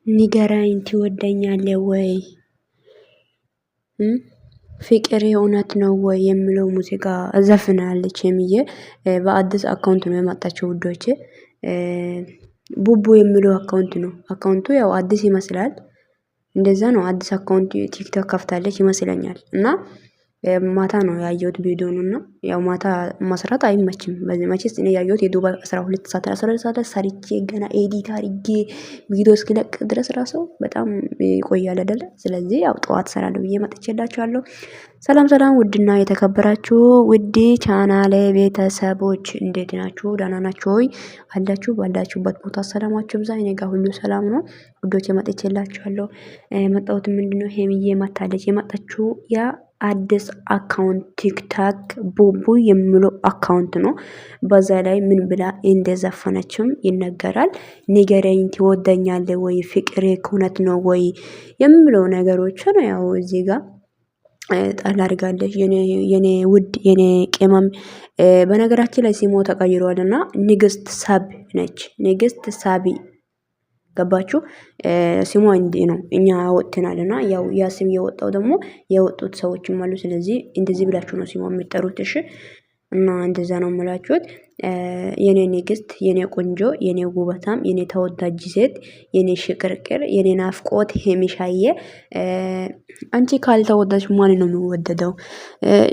ንገረኝ ትወደኛለህ ወይ? ፍቅር የእውነት ነው ወይ የሚለው ሙዚቃ ዘፍናለች ሄምዬ በአዲስ አካውንት ነው የመጣችው ውዶቼ። ቡቡ የሚለው አካውንት ነው። አካውንቱ ያው አዲስ ይመስላል። እንደዛ ነው አዲስ አካውንት ቲክቶክ ከፍታለች ይመስለኛል። እና ማታ ነው ያየሁት ቪዲዮውን እና ያው ማታ መስራት አይመችም። በዚህ መቼስ እኔ ያየሁት የዱባይ 12 ሰዓት 12 ሰዓት ሰርቼ ገና ኤዲት አድርጌ ቪዲዮ እስኪለቅ ድረስ ራሱ በጣም ይቆያል አይደለ? ስለዚህ ያው ጠዋት እሰራለሁ ብዬ መጥቼላችኋለሁ። ሰላም ሰላም፣ ውድና የተከበራችሁ ውድ ቻናሌ ቤተሰቦች እንዴት ናችሁ? ደህና ናችሁ ሆይ? አላችሁ ባላችሁበት ቦታ ሰላማችሁ ብዛ። እኔ ጋር ሁሉ ሰላም ነው ውዶቼ። መጥቼላችኋለሁ። መጣሁት ምንድነው ሄምዬ መታለች። የመጣችው ያ አዲስ አካውንት ቲክታክ ቡቡ የሚለው አካውንት ነው። በዛ ላይ ምን ብላ እንደዘፈነችም ይነገራል። ንገረኝ ትወደኛለህ ወይ? ፍቅሬ እውነት ነው ወይ የሚለው ነገሮች ነው። ያው እዚህ ጋር ጣል አድርጋለች። የኔ ውድ የኔ ቅመም በነገራችን ላይ ሲሞ ተቀይሯልና ንግስት ሳብ ነች። ንግስት ሳቢ ገባችሁ? ስሟ እንዲህ ነው። እኛ ወጥተናልና ያው ያ ስም የወጣው ደግሞ የወጡት ሰዎችም አሉ። ስለዚህ እንደዚህ ብላችሁ ነው ስሟ የሚጠሩት። እሺ እና እንደዛ ነው የምላችሁት። የኔ ንግስት፣ የኔ ቆንጆ፣ የኔ ውበታም፣ የኔ ተወዳጅ ሴት፣ የኔ ሽቅርቅር፣ የኔ ናፍቆት ሄሚሻዬ አንቺ ካልተወደድሽ ማን ነው የሚወደደው?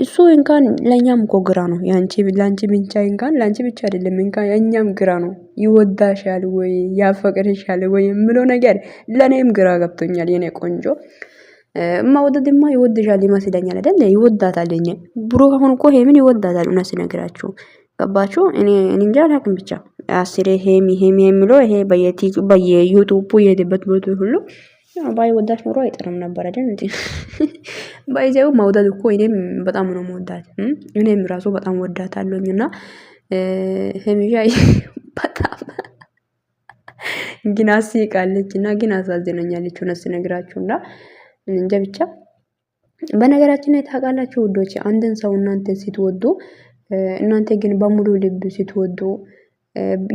እሱ እንኳን ለኛም እኮ ግራ ነው። ያንቺ ላንቺ ብቻ እንኳን ላንቺ ብቻ አይደለም እንኳን እኛም ግራ ነው። ይወዳሻል ወይ ያፈቅርሻል ወይ የምለው ነገር ለኔም ግራ ገብቶኛል የኔ ቆንጆ። ማውደድማ ይወድሻል ይመስለኛል አይደል? ይወዳታል። እኛ ብሩክ አሁን እኮ ሄምን ይወዳታል። እውነት ስነግራችሁ ገባችሁ? እኔ እንጃ አላውቅም። ብቻ አስሬ ሄሚ ሄሚ የሚለው ይሄ በየዩቲዩቡ የሄደበት ቦታ ሁሉ ባይወዳት ኖሮ አይጠርም ነበር አይደል እንዴ? ባይዘው መውደድ እኮ እኔም በጣም ነው የምወዳት። እኔም ራሱ በጣም ወዳታለሁኝ። እና ሄሚሻ በጣም ግን አስቃለች እና ግን አሳዝነኛለች እውነት ስነግራችሁና እንጃ ብቻ። በነገራችን ላይ ታውቃላችሁ ውዶች፣ አንድን ሰው እናንተ ስትወዱ እናንተ ግን በሙሉ ልብ ስትወዱ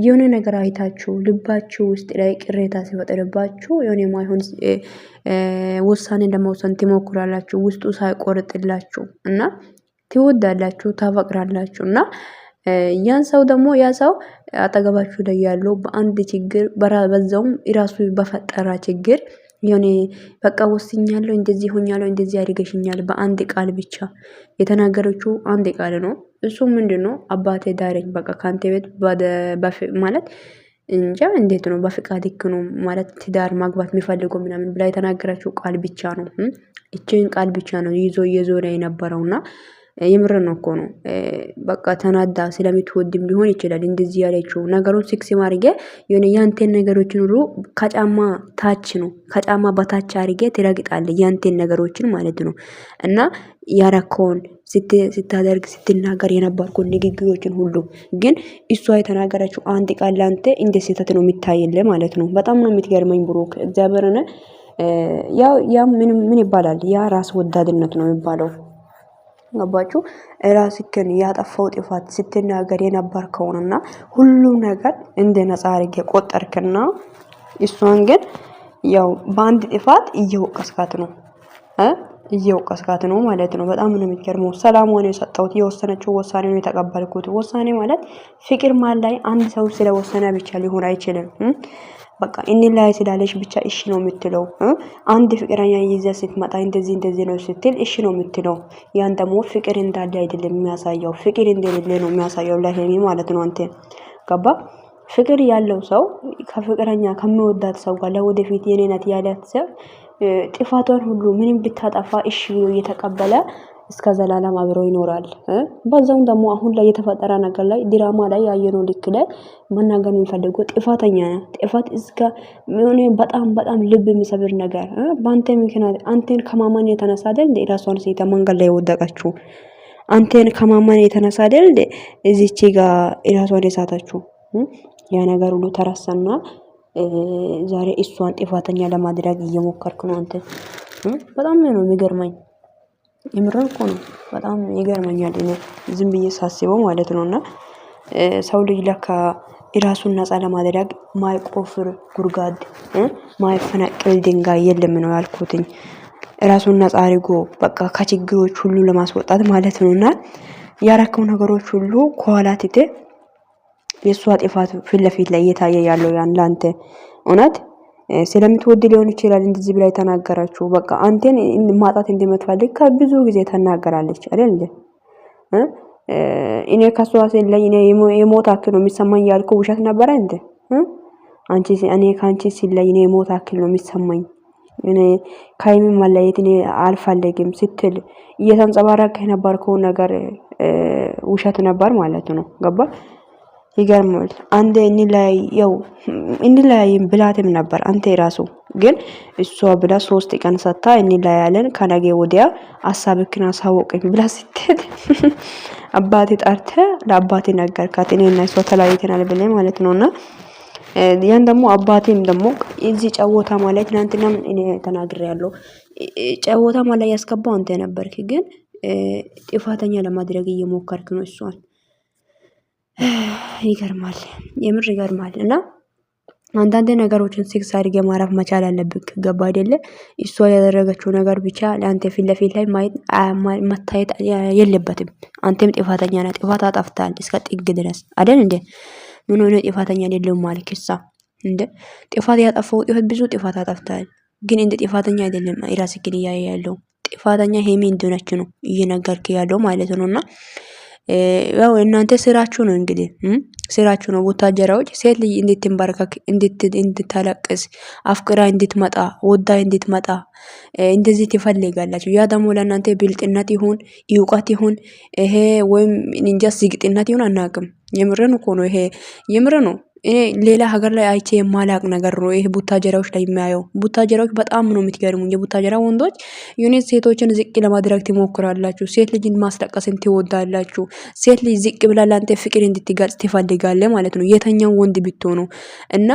የሆነ ነገር አይታችሁ ልባችሁ ውስጥ ላይ ቅሬታ ሲፈጠርባችሁ የሆነ ማይሆን ውሳኔ ለመውሰን ትሞክራላችሁ። ውስጡ ሳይቆርጥላችሁ እና ትወዳላችሁ፣ ታፈቅራላችሁ። እና ያን ሰው ደግሞ ያ ሰው አጠገባችሁ ላይ ያለው በአንድ ችግር በዛውም ራሱ በፈጠራ ችግር የሆነ በቃ ወስኛለሁ፣ እንደዚህ ሆኛለሁ፣ እንደዚህ አድርገሽኛል በአንድ ቃል ብቻ የተናገረችው አንድ ቃል ነው። እሱ ምንድነው? አባቴ ዳረኝ በቃ ካንተ ቤት ማለት እንጃ እንዴት ነው በፍቃድ ነው ማለት ትዳር ማግባት የሚፈልገው ምናምን ብላ የተናገረችው ቃል ብቻ ነው። እቺን ቃል ብቻ ነው ይዞ እየዞረ የነበረውና የምር ነው እኮ ነው። በቃ ተናዳ ስለምትወድም ሊሆን ይችላል እንደዚህ ያለችው። ነገሩን ሲክስ ማርጌ የሆነ ያንተን ነገሮችን ሁሉ ከጫማ ታች ነው ከጫማ በታች አርጌ ትረግጣለህ ያንተን ነገሮችን ማለት ነው። እና ያረከውን ስታደርግ ስትናገር የነበርኩን ንግግሮችን ሁሉ ግን እሷ የተናገረችው አንድ ቃል ላንተ እንደ ስህተት ነው የሚታየልህ ማለት ነው። በጣም ነው የምትገርመኝ ብሩክ እግዚአብሔርን። ያ ምን ይባላል? ያ ራስ ወዳድነት ነው የሚባለው። ገባችሁ? ራስክን ያጠፋው ጥፋት ስትናገር የነበርከውንና ሁሉ ነገር እንደ ነፃ አድርጌ ቆጠርክና እሷን ግን ያው በአንድ ጥፋት እየወቀስካት ነው እየወቀስካት ነው ማለት ነው። በጣም ነው የሚገርመው። ሰላም ሆነ የሰጠሁት የወሰነችው ውሳኔ ነው የተቀበልኩት። ውሳኔ ማለት ፍቅር ማለት ላይ አንድ ሰው ስለወሰነ ብቻ ሊሆን አይችልም። በቃ እኔ ላይ ስላለሽ ብቻ እሺ ነው የምትለው። አንድ ፍቅረኛ ይዘህ ስትመጣ እንደዚህ እንደዚህ ነው ስትል እሺ ነው የምትለው። ያን ደግሞ ፍቅር እንዳለ አይደለም የሚያሳየው፣ ፍቅር እንደሌለ ነው የሚያሳየው ለሄሚ ማለት ነው። አንተ ገባ? ፍቅር ያለው ሰው ከፍቅረኛ ከሚወዳት ሰው ጋር ለወደፊት የኔ ናት ያላት ሰው ጥፋቷን ሁሉ ምንም ብታጠፋ እሺ ብሎ እየተቀበለ እስከ ዘላለም አብሮ ይኖራል። በዛውም ደግሞ አሁን ላይ የተፈጠረ ነገር ላይ ድራማ ላይ ያየነው ልክ ላይ መናገር የሚፈልገው ጥፋተኛ ነው። ጥፋት እስከ ምን በጣም በጣም ልብ የሚሰብር ነገር በአንተ ምክንያት አንተን ከማማን የተነሳ አይደል ራሷን ሴት መንገድ ላይ ወደቀችው። አንተን ከማማን የተነሳ አይደል እዚች ጋር ራሷን የሳተችው። ያ ነገር ሁሉ ተረሳና ዛሬ እሷን ጥፋተኛ ለማድረግ እየሞከርክ ነው አንተ። በጣም ነው የሚገርመኝ። የምረን እኮ ነው በጣም ይገርመኛል። እኔ ዝም ብዬ ሳስበው ማለት ነውና ሰው ልጅ ለካ ራሱን ነፃ ለማድረግ ማይቆፍር ጉድጓድ ማይፈነቅል ድንጋይ የለም ነው ያልኩትኝ። ራሱን ነፃ አድርጎ በቃ ከችግሮች ሁሉ ለማስወጣት ማለት ነውና ያረከው ነገሮች ሁሉ ከኋላ ትቴ የሷ ጥፋት ፊት ለፊት ላይ እየታየ ያለው ያን ላንተ እውነት ስለምትወድ ሊሆን ይችላል እንደዚህ ብላ የተናገረችው። በቃ አንተን ማጣት እንደምትፈልግ ከብዙ ጊዜ ተናገራለች አይደል? እኔ ከሷ ላይ እኔ የሞት አክል ነው የሚሰማኝ ያልከው ውሸት ነበረ እንዴ? አንቺ እኔ ካንቺ ሲለይ እኔ የሞት አክል ነው የሚሰማኝ እኔ ካይሚ መለየት እኔ አልፈልግም ስትል እየተንጸባረቀ የነበርከው ነገር ውሸት ነበር ማለት ነው። ገባ? ይገርማል። አንዴ እንለያይም ብላትም ነበር አንተ ራሱ ግን እሷ ብላ 3 ቀን ሰታ እንለያያለን ከነገ ወዲያ ሐሳብክን አሳውቀኝ ብላ ስትል አባቴ ጠርተ ለአባቴ ነገርካት እኔና እሷ ተለያይተናል ብለህ ማለት ነውና ያን ደግሞ አባቴም ደግሞ እዚህ ጨዋታ ማለት ትናንትና እኔ ተናግሬያለሁ። ጨዋታ ማለት ያስገባው አንተ ነበርክ ግን ጥፋተኛ ለማድረግ እየሞከርክ ነው እሷን። ይገርማል፣ የምር ይገርማል። እና አንዳንድ ነገሮችን ሲክስ አድርገ ማረፍ መቻል አለብክ። ገባ አይደለ? እሷ ያደረገችው ነገር ብቻ ለአንተ ፊት ለፊት ላይ መታየት የለበትም። አንተም ጥፋተኛ ነህ፣ ጥፋት አጠፍተሃል እስከ ጥግ ድረስ አይደል እንዴ? ምን ሆነ ጥፋተኛ አይደለም ማለክሳ እንዴ? ጥፋት ያጠፋው ብዙ ጥፋት አጠፍተሃል፣ ግን እንደ ጥፋተኛ አይደለም ራስህን እያየ ያለው። ጥፋተኛ ሄሚ እንደሆነች ነው እየነገርክ ያለው ማለት ነውና ያው እናንተ ስራችሁ ነው እንግዲህ ስራችሁ ነው። ወታደራዎች ሴት ልጅ እንድትንበረከክ እንድትታለቅስ አፍቅራ እንድትመጣ ወዳ እንድትመጣ እንደዚህ ትፈልጋላችሁ። ያ ደግሞ ለእናንተ ብልጥነት ይሁን እውቀት ይሁን ይሄ ወይም እንጃ ዝግጥነት ይሁን አናውቅም። የምርን እኮ ነው ይሄ የምር ነው። እኔ ሌላ ሀገር ላይ አይቼ የማላቅ ነገር ነው ይሄ ቡታጀራዎች ላይ የሚያየው። ቡታጀራዎች በጣም ነው የምትገርሙኝ። የቡታጀራ ወንዶች ዩኒት ሴቶችን ዝቅ ለማድረግ ትሞክራላችሁ። ሴት ልጅን ማስለቀስን ትወዳላችሁ። ሴት ልጅ ዝቅ ብላ ላንተ ፍቅር እንድትገልጽ ትፈልጋለህ ማለት ነው የተኛው ወንድ ብትሆኑ እና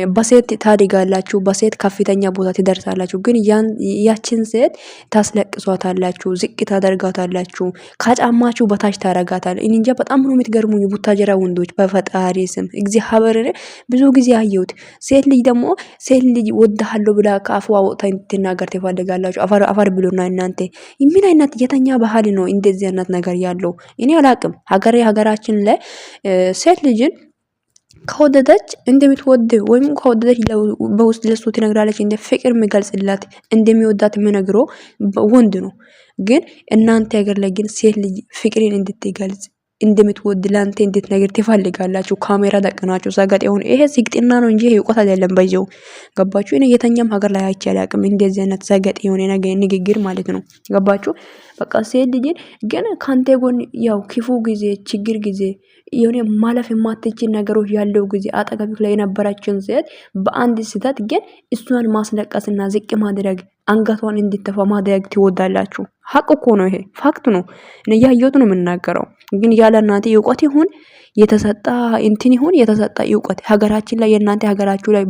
በሴት ታድጋላችሁ፣ በሴት ከፍተኛ ቦታ ትደርሳላችሁ። ግን ያችን ሴት ታስለቅሷታላችሁ፣ ዝቅ ታደርጋታላችሁ፣ ከጫማችሁ በታች ታረጋታል። እንጃ በጣም ነው የምትገርሙኝ ቡታጀራ ወንዶች በፈጣሪ ስም እግዚአብሔር። ብዙ ጊዜ አየሁት። ሴት ልጅ ደግሞ ሴት ልጅ ወድሃለሁ ብላ ከአፏ ወጥታ እንድትናገር ትፈልጋላችሁ። አፈር ብሎና እናንተ ምን አይነት የተኛ ባህል ነው እንደዚህ አይነት ነገር ያለው? እኔ አላቅም። ሀገራችን ላይ ሴት ልጅን ከወደደች እንደምትወድ ወይም ከወደደች በውስጥ ለሱ ትነግራለች። እንደ ፍቅር የሚገልጽላት እንደሚወዳት የሚነግረው ወንድ ነው። ግን እናንተ ሀገር ላይ ግን ሴት ልጅ ፍቅርን እንድትገልጽ እንደምትወድ ላንተ እንድትነግር ትፈልጋላችሁ። ካሜራ ደቅናችሁ ሰገጥ ይሁን። ይሄ ሲግጥና ነው እንጂ እውቀት አይደለም። ባይዘው ገባችሁ? እኔ የተኛም ሀገር ላይ አይቼ አላቅም እንደዚህ አይነት ሰገጥ የሆነ ንግግር ማለት ነው። ገባችሁ? በቃ ሴት ልጅን ግን ካንተ ጎን ያው ክፉ ጊዜ ችግር ጊዜ የሆነ ማለፍ የማትችል ነገሮች ያለው ጊዜ አጠገብክ ላይ የነበረችን ሴት በአንድ ስህተት ግን እሷን ማስለቀስና ዝቅ ማድረግ አንገቷን እንድትተፋ ማድረግ ትወዳላችሁ። ሀቅ እኮ ነው ይሄ ፋክት ነው። እኔ ያየሁት ነው የምናገረው። ግን ያለ እናንተ እውቀት ይሁን የተሰጣ እንትን ይሁን የተሰጣ እውቀት ሀገራችን ላይ የእናንተ ሀገራችሁ ላይ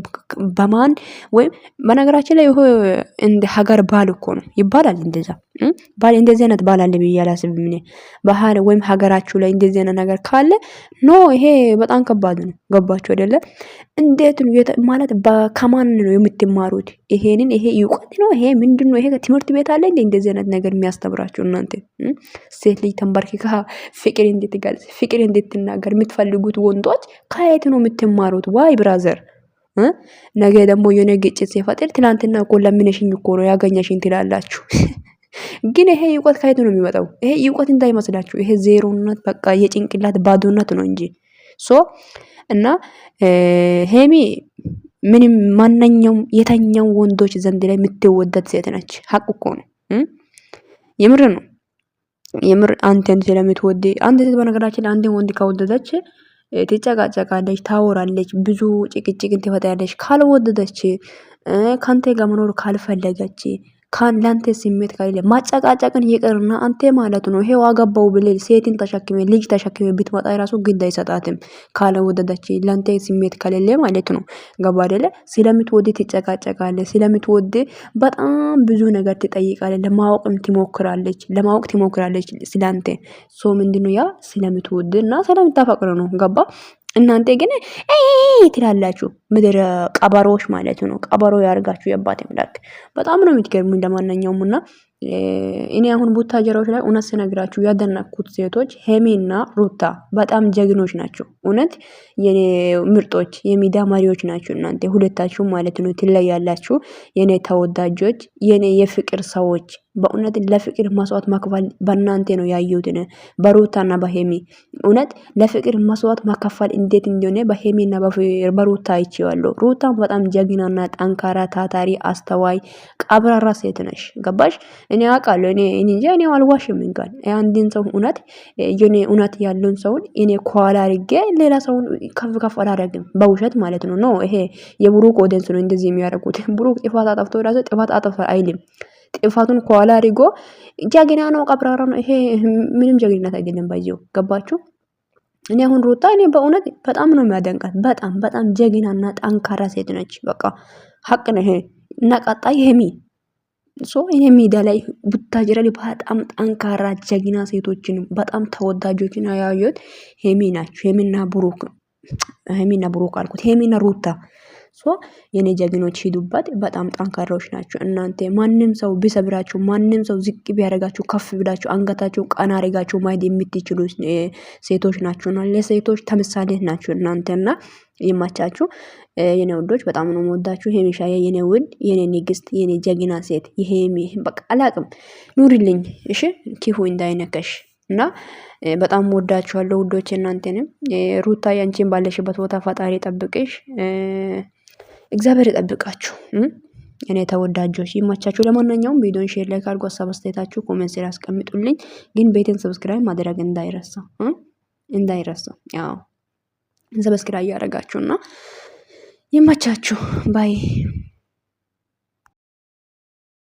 በማን ወይም በነገራችን ላይ እንደ ሀገር ባል እኮ ነው ይባላል። እንደዛ ባል እንደዚህ አይነት ባል አለ ብዬ አላስብም እኔ። ባህል ወይም ሀገራችሁ ላይ እንደዚህ አይነት ነገር ካለ ኖ ይሄ በጣም ከባድ ነው። ገባችሁ አይደለ? እንዴት ነው ማለት ከማን ነው የምትማሩት? ይሄ እውቀት ነው ይሄ ምንድነው? ይሄ ትምህርት ቤት አለ እንዴ እንደዚህ አይነት ነገር የሚያስተምራችሁ እናንተ? ሴት ልጅ ተንበርክካ ፍቅር እንድትገልጽ ፍቅር እንድትናገር የምትፈልጉት ወንዶች ከየት ነው የምትማሩት? ዋይ ብራዘር ነገ ደግሞ የሆነ ግጭት ሲፈጠር ትናንትና እኮ ለምነሽኝ እኮ ነው ያገኘሽኝ ትላላችሁ። ግን ይሄ እውቀት ከየት ነው የሚመጣው? ይሄ እውቀት እንዳይመስላችሁ ይሄ ዜሮነት በቃ የጭንቅላት ባዶነት ነው እንጂ እና ሄሚ ምንም ማንኛውም የተኛው ወንዶች ዘንድ ላይ የምትወደድ ሴት ነች። ሀቅ እኮ ነው። የምር ነው። የምር አንተን ስለምትወድ አንተ ሴት በነገራችን አንተ ወንድ ከወደደች ትጨቃጨቃለች፣ ታወራለች፣ ብዙ ጭቅጭቅን ትፈጥራለች። ካልወደደች ካንተ ጋር መኖር ካልፈለገች ላንተ ስሜት ከሌለ ማጨቃጨቅን ይቅርና አንተ ማለት ነው ይሄው አገባው ብለህ ሴትን ተሸክመ ልጅ ተሸክመ ብትመጣ የራሱ ግድ አይሰጣትም። ካልወደደች ላንተ ስሜት ከሌለ ማለት ነው። ገባ አይደለ? ስለምትወድ ትጨቃጨቃለች፣ ስለምትወድ በጣም ብዙ ነገር ትጠይቃለች፣ ለማወቅ ትሞክራለች ስላንተ ምንድነው ያ ስለምትወድ እና ስለምታፈቅር ነው። ገባ? እናንተ ግን ትላላችሁ። ምድር ቀበሮች ማለት ነው። ቀበሮ ያርጋችሁ የአባቴ ምላክ። በጣም ነው የምትገርሙኝ። ለማንኛውም እና እኔ አሁን ቡታጀራዎች ላይ እውነት ስነግራችሁ ያደነኩት ሴቶች ሄሚና ሩታ በጣም ጀግኖች ናቸው። እውነት የኔ ምርጦች የሚዲያ መሪዎች ናቸው። እናንተ ሁለታችሁ ማለት ነው ትለያላችሁ። የኔ ተወዳጆች፣ የኔ የፍቅር ሰዎች በእውነት ለፍቅር መስዋዕት ማክፈል በእናንተ ነው ያየሁት፣ በሩታና በሄሚ እውነት ለፍቅር መስዋዕት ማከፈል እንዴት እንደሆነ በሄሚና በሩታ አይቼዋለሁ። ሩታ በጣም ጀግናና ጠንካራ ታታሪ፣ አስተዋይ፣ ቀብራራ ሴት ነሽ። ገባሽ? እኔ አውቃለሁ። እኔ እንጃ እኔ አልዋሽም። እንኳን አንድን ሰው እውነት የኔ እውነት ያለውን ሰውን እኔ ኳላ አድርጌ ሌላ ሰውን ከፍ ከፍ አላደርግም፣ በውሸት ማለት ነው። ኖ ይሄ የብሩክ ኦዲየንስ ነው እንደዚህ የሚያደርጉት። ብሩክ ጥፋት አጠፍቶ ራሱ ጥፋት አጠፋ አይልም። ጥፋቱን ኳላ አድርጎ ጀግና ነው፣ ቀብራራ ነው። ይሄ ምንም ጀግንነት አይደለም። ባይው ገባችሁ? እኔ አሁን ሩታ እኔ በእውነት በጣም ነው የሚያደንቃት። በጣም በጣም ጀግናና ጠንካራ ሴት ነች። በቃ ሀቅ ነው ይሄ እና ቀጣይ ሄሚ እኔ ሜዳ ላይ ቡታጅራ ላይ በጣም ጠንካራ ጀግና ሴቶችን በጣም ተወዳጆችን ያዩት ሄሚ ናቸው። ሄሚና ብሩክ አልኩት፣ ሄሚና ሩታ የኔ ጀግኖች ሂዱበት። በጣም ጠንካራዎች ናቸው። እናንተ ማንም ሰው ቢሰብራችሁ፣ ማንም ሰው ዝቅ ቢያደርጋችሁ፣ ከፍ ብላችሁ አንገታችሁ ቀና አድርጋችሁ ማየት የምትችሉ ሴቶች ናቸውና ለሴቶች ተምሳሌ ናቸው እናንተና ይማቻችሁ የኔ ውዶች። በጣም ነው የምወዳችሁ። ሄሚሻዬ የኔ ውድ፣ የኔ ንግስት፣ የኔ ጀግና ሴት ይሄሚ በቃ አላቅም፣ ኑሪልኝ እሺ፣ ኪፉ እንዳይነከሽ እና በጣም ወዳችኋለሁ ውዶች። እናንተንም ሩታ ያንቺን ባለሽበት ቦታ ፈጣሪ ጠብቅሽ፣ እግዚአብሔር ይጠብቃችሁ። እኔ ተወዳጆች ይማቻችሁ። ለማንኛውም ቪዲዮን ሼር ላይ አድርጉ፣ ሀሳብ አስተያየታችሁ ኮሜንት ላይ አስቀምጡልኝ። ግን ቤትን ሰብስክራይብ ማድረግ እንዳይረሳ ያው ሰብስክራይብ ያደርጋችሁና ይማቻችሁ ባይ